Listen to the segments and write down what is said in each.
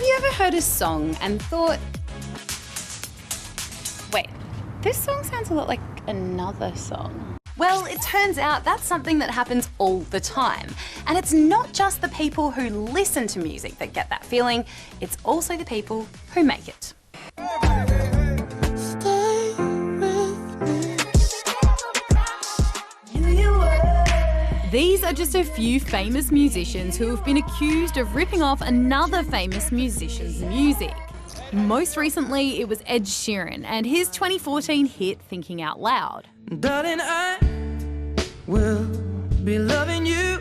you ever heard a song and thought, wait, this song sounds a lot like another song? Well, it turns out that's something that happens all the time. And it's not just the people who listen to music that get that feeling, it's also the people who make it. These are just a few famous musicians who have been accused of ripping off another famous musician's music. Most recently, it was Ed Sheeran and his 2014 hit Thinking Out Loud. Darling, I will be loving you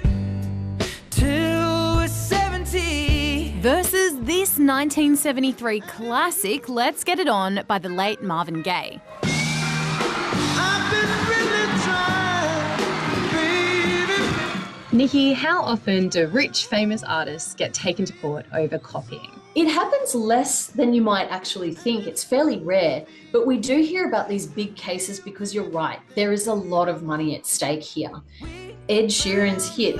till we're 70. Versus this 1973 classic, Let's Get It On by the late Marvin Gaye. I've been really trying, baby. Nikki, how often do rich, famous artists get taken to court over copying? It happens less than you might actually think. It's fairly rare, but we do hear about these big cases because you're right, there is a lot of money at stake here. Ed Sheeran's hit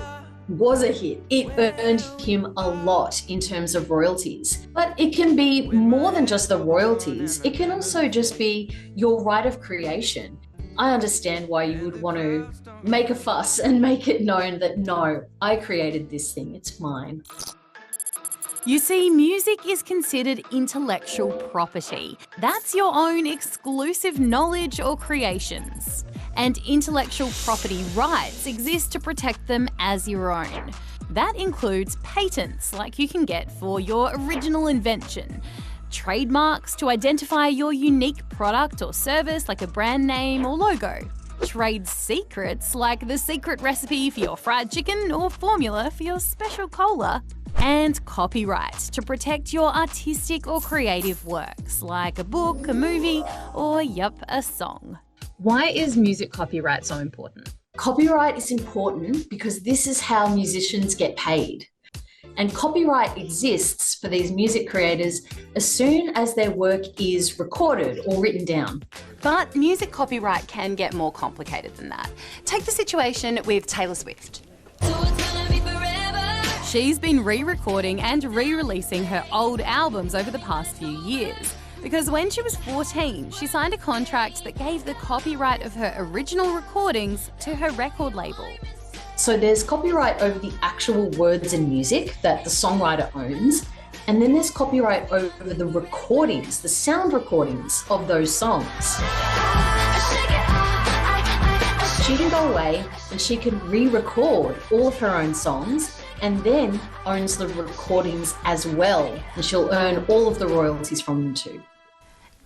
was a hit. It earned him a lot in terms of royalties. But it can be more than just the royalties. It can also just be your right of creation. I understand why you would want to make a fuss and make it known that no, I created this thing, it's mine. You see, music is considered intellectual property. That's your own exclusive knowledge or creations. And intellectual property rights exist to protect them as your own. That includes patents, like you can get for your original invention, trademarks to identify your unique product or service, like a brand name or logo, trade secrets, like the secret recipe for your fried chicken or formula for your special cola, and copyright to protect your artistic or creative works, like a book, a movie, or a song. Why is music copyright so important? Copyright is important because this is how musicians get paid. And copyright exists for these music creators as soon as their work is recorded or written down. But music copyright can get more complicated than that. Take the situation with Taylor Swift. She's been re-recording and re-releasing her old albums over the past few years. Because when she was 14, she signed a contract that gave the copyright of her original recordings to her record label. So there's copyright over the actual words and music that the songwriter owns, and then there's copyright over the recordings, the sound recordings of those songs. She can go away and she can re-record all of her own songs and then owns the recordings as well, and she'll earn all of the royalties from them too.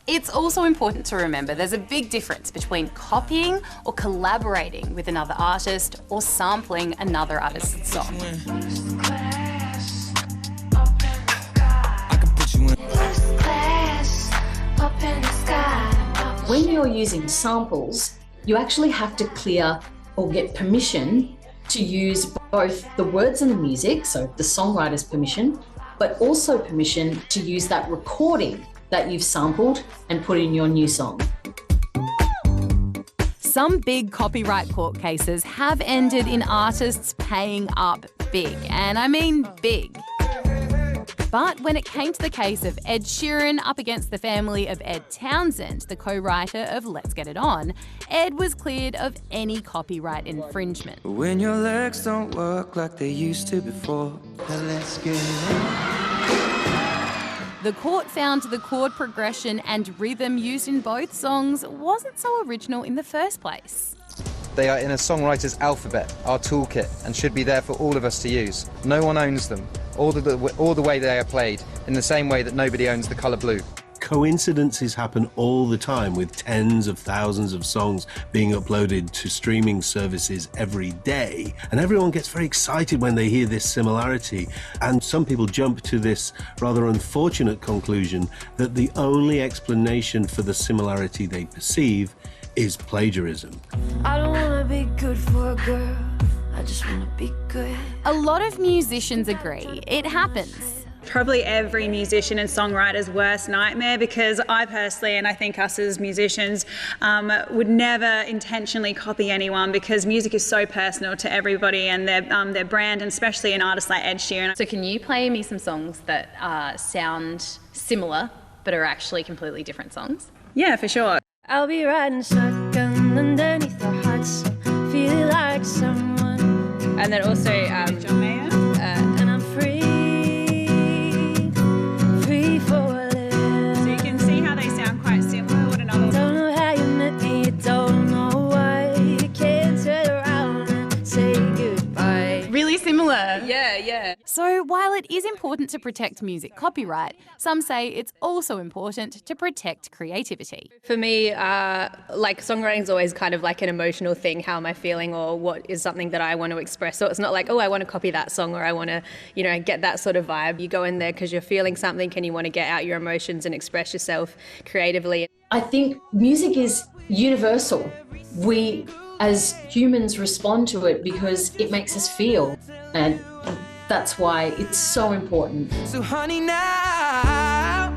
It's also important to remember there's a big difference between copying or collaborating with another artist or sampling another artist's song. When you're using samples, you actually have to clear or get permission to use both the words and the music, so the songwriter's permission, but also permission to use that recording that you've sampled and put in your new song. Some big copyright court cases have ended in artists paying up big, and I mean big. But when it came to the case of Ed Sheeran up against the family of Ed Townsend, the co-writer of Let's Get It On, Ed was cleared of any copyright infringement. When your legs don't work like they used to before, let's get it on. The court found the chord progression and rhythm used in both songs wasn't so original in the first place. They are in a songwriter's alphabet, our toolkit, and should be there for all of us to use. No one owns them, or the way they are played, in the same way that nobody owns the colour blue. Coincidences happen all the time, with tens of thousands of songs being uploaded to streaming services every day, and everyone gets very excited when they hear this similarity, and some people jump to this rather unfortunate conclusion that the only explanation for the similarity they perceive is plagiarism. I don't wanna be good for a girl, I just wanna be good. A lot of musicians agree it happens. Probably every musician and songwriter's worst nightmare, because I personally, and I think us as musicians, would never intentionally copy anyone, because music is so personal to everybody and their brand, and especially an artist like Ed Sheeran. So can you play me some songs that sound similar but are actually completely different songs? Yeah, for sure. I'll be riding shotgun underneath the hot sun, feeling like someone. And then also John Mayer. And I'm free for a little. So you can see how they sound quite similar. What another Don't know how you met me, you don't know why. You can't turn around and say goodbye. Really similar. Yeah. So while it is important to protect music copyright, some say it's also important to protect creativity. For me, like songwriting is always kind of like an emotional thing. How am I feeling, or what is something that I want to express? So it's not like, oh, I want to copy that song, or I want to, get that sort of vibe. You go in there because you're feeling something and you want to get out your emotions and express yourself creatively. I think music is universal. We as humans respond to it because it makes us feel, and that's why it's so important. So honey, now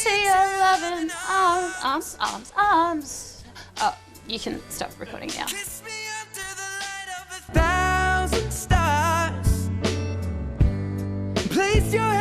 Into your loving arms. Oh, you can stop recording now. kiss me under the light of 1,000 stars. Place your